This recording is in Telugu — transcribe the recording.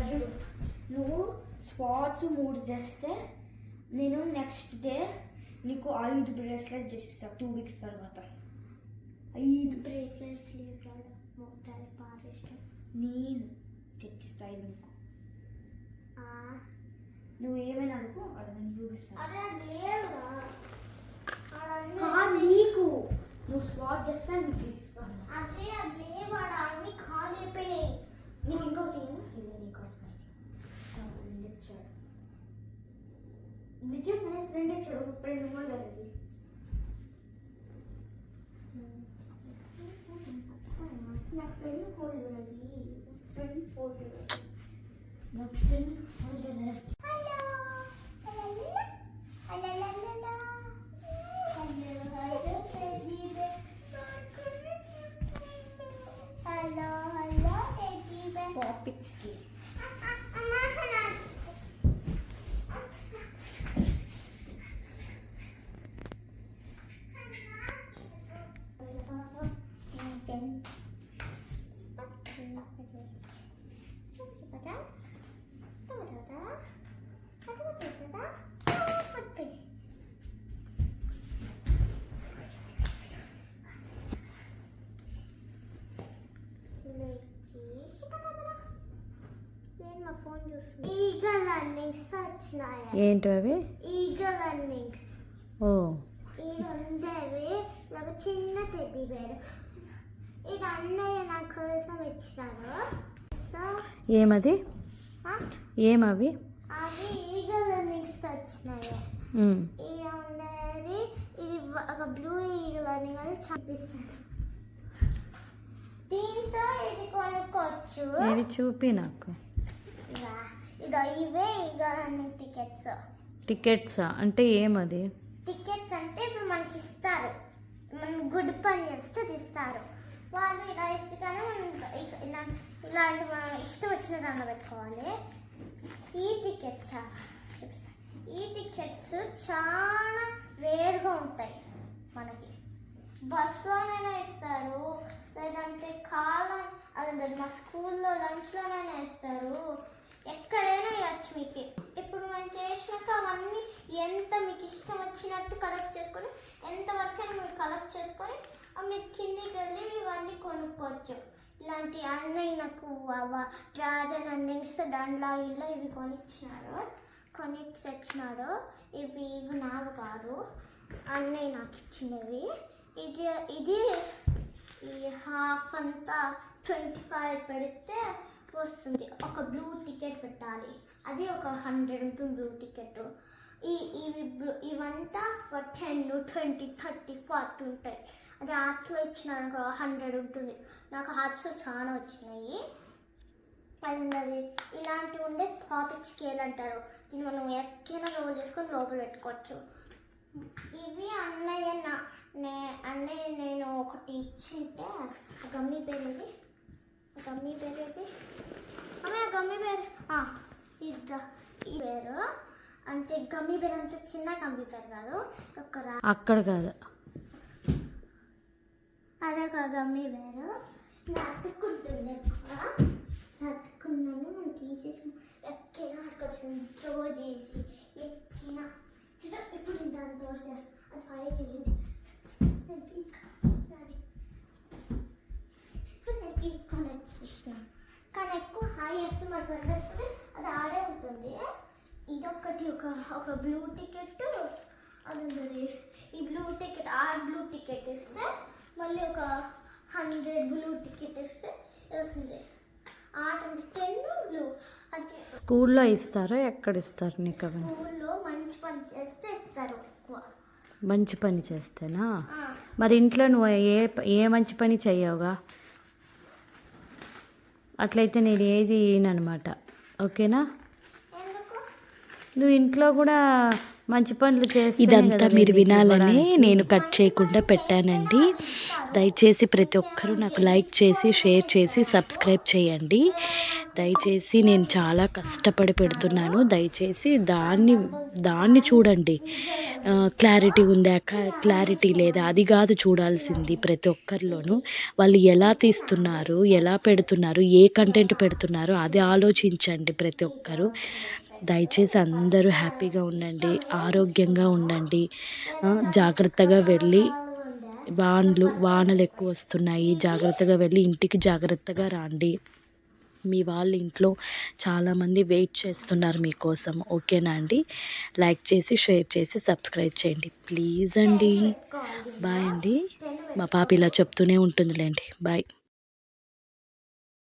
చూడు, నువ్వు స్పాట్స్ 3 చేస్తే నేను నెక్స్ట్ డే నీకు 5 బ్రేస్లెట్ చేసిస్తా 2 వీక్స్ తర్వాత. 5 బ్రేస్లెట్స్ నేను తెచ్చిస్తా 5 నీకు. నువ్వు ఏమైనా అడుగు, అక్కడ నేను చూపిస్తాను. నీకు నువ్వు స్పాట్ చేస్తే నీకు తీసిస్తాను. అదే అన్ని ఖాళీ అయిపోయినాయి. నీకు ఇంకోటి నీకోసం ఇచ్చాడు. నిజం ఫ్రెండ్ ఇచ్చాడు 2 మూడు అది. నాకు పెళ్ళి పోలేదు అది పెళ్ళి పోలేదు నాకు పెళ్ళి పోలేదు. పాపిట్స్కి ఈగల్ రన్నింగ్స్ వచ్చినాయి. ఏంటి అవి? Eagle runnings. ఓ ఇవి ఉండేవి నాకు చిన్న టెడ్డీ బేర్. ఇది అన్నయ్య నా కోసం ఇచ్చినాడు. ఏమది? ఏమవి? అవి ఈగల్ రన్నింగ్స్ వచ్చినాయి. ఇది ఉండేది, ఇది ఒక బ్లూ ఈగల్ రన్నింగ్ అని చూపిస్తాను. దీంతో ఇది కొనుక్కోవచ్చు. ఇది చూపి నాకు. ఇదో ఇవే ఈగల్ రన్నింగ్ టికెట్స్. టికెట్సా అంటే ఏమది? టికెట్స్ అంటే ఇప్పుడు మనకి ఇస్తారు, మనం గుడ్ పని చేస్తే ఇస్తారు. వాళ్ళు ఇలా ఇస్తేనే మనం ఇలాంటి మనం ఇష్టం వచ్చిన దాంట్లో పెట్టుకోవాలి. ఈ టికెట్స్ చాలా రేర్గా ఉంటాయి. మనకి బస్సులోనైనా ఇస్తారు, లేదంటే అదే మా స్కూల్లో లంచ్లోనైనా ఇస్తారు, ఎక్కడైనా ఇవ్వచ్చు మీకు. ఇప్పుడు మనం చేసినాక అవన్నీ ఎంత మీకు ఇష్టం వచ్చినట్టు కలెక్ట్ చేసుకొని, ఎంతవరకు అయినా మీరు కలెక్ట్ చేసుకొని మీరు కిందికి వెళ్ళి ఇవన్నీ కొనుక్కోవచ్చు. ఇలాంటి అన్నయ్య నాకు డ్రాగన్ రన్నింగ్స్ దండ్లా ఇల్లు ఇవి కొని తెచ్చినాడు. ఇవి నావి కాదు, అన్నయ్య నాకు ఇచ్చినవి. ఇది ఈ హాఫ్ అంతా 25 పెడితే వస్తుంది. ఒక బ్లూ టికెట్ పెట్టాలి, అది ఒక 100 ఉంటుంది బ్లూ టికెట్. ఇవంతా ఒక 10, 20, 30, 40 ఉంటాయి. అది ఆర్ట్స్లో ఇచ్చినాక 100 ఉంటుంది. నాకు ఆర్ట్స్లో చాలా వచ్చినాయి. అది ఇలాంటివి ఉండే పాపిట్ స్కేల్ అంటారు. దీన్ని మనం ఎక్కైనా రోల్ చేసుకొని లోపల పెట్టుకోవచ్చు. ఇవి అన్నయ్య నేను ఒకటి ఇచ్చింటే గమ్మీ బేర్ ఇది. గమ్మీ బేర్ ఈ బేరు అంటే గమ్మీ బేర్ అంత చిన్న గమ్మీ బేర్ కాదు, అక్కడ కాదు, అదొక గమ్మీ బేరు. అతుక్కుంటుంది, అతుక్కున్నాను మనం తీసేసి ఎక్కైనా ఆడుకొచ్చింది త్రో చేసి ఎక్కైనా. ఇప్పుడు దాన్ని తోడు చేస్తాను, అది పైకి వెళ్ళింది. ఇప్పుడు నేను పీక్కొని ఇష్టం, కానీ ఎక్కువ హై వేస్తే మనకు వెళ్ళకపోతే అది ఆడే ఉంటుంది. ఇదొకటి ఒక బ్లూ టికెట్ అది ఉంటుంది. ఈ బ్లూ టికెట్ ఇస్తే మళ్ళీ ఒక 100 బ్లూ టికెట్ ఇస్తే వస్తుంది. ఆట 10 బ్లూ. అంటే స్కూల్లో ఇస్తారా, ఎక్కడ ఇస్తారు నీకు? స్కూల్లో మంచి పని చేస్తే ఇస్తారు ఎక్కువ. మంచి పని చేస్తేనా? మరి ఇంట్లో నువ్వు ఏ మంచి పని చెయ్యవుగా, అట్లయితే నేను ఏది అనమాట. ఓకేనా? నువ్వు ఇంట్లో కూడా మంచి పనులు చేస్తే ఇదంతా మీరు వినాలని నేను కట్ చేయకుండా పెట్టానండి. దయచేసి ప్రతి ఒక్కరూ నాకు లైక్ చేసి షేర్ చేసి సబ్స్క్రైబ్ చేయండి. దయచేసి నేను చాలా కష్టపడి పెడుతున్నాను. దయచేసి దాన్ని చూడండి. క్లారిటీ ఉందా క్లారిటీ లేదా అది కాదు చూడాల్సింది. ప్రతి ఒక్కరిలోనూ వాళ్ళు ఎలా తీస్తున్నారు, ఎలా పెడుతున్నారు, ఏ కంటెంట్ పెడుతున్నారు అది ఆలోచించండి ప్రతి ఒక్కరు. దయచేసి అందరూ హ్యాపీగా ఉండండి, ఆరోగ్యంగా ఉండండి. జాగ్రత్తగా వెళ్ళి వానలు ఎక్కువ వస్తున్నాయి, జాగ్రత్తగా వెళ్ళి ఇంటికి జాగ్రత్తగా రండి. మీ వాళ్ళ ఇంట్లో చాలామంది వెయిట్ చేస్తున్నారు మీకోసం. ఓకేనా అండి? లైక్ చేసి షేర్ చేసి సబ్స్క్రైబ్ చేయండి ప్లీజ్ అండి. బాయ్ అండి. మా పాప ఇలా చెప్తూనే ఉంటుందిలేండి. బాయ్.